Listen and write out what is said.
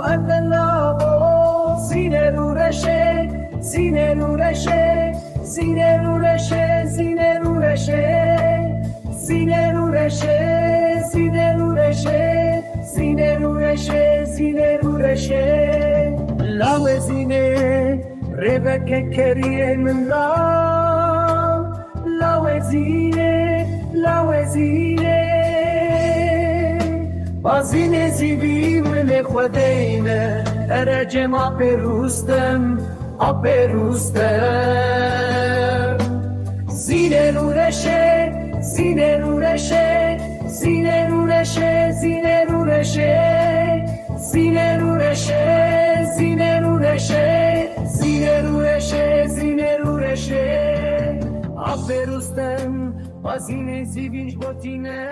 ادلاو سینه رو رشه سینه رو رشه سینه رو رشه سینه رو رشه سینه رو رشه سینه رو رشه سینه رو رشه سینه رو رشه لاو زینه ربک کریه من لاو زینه لاو زینه بازینه زیبی من خودینه ارجم آپروستم زینه رو رشه زینه رو رشه زینه رو رشه زینه رو رشه زینه رو رشه زینه رو رشه زینه رو رشه زینه رو رشه آپروستم بازینه زیبیش بوتینه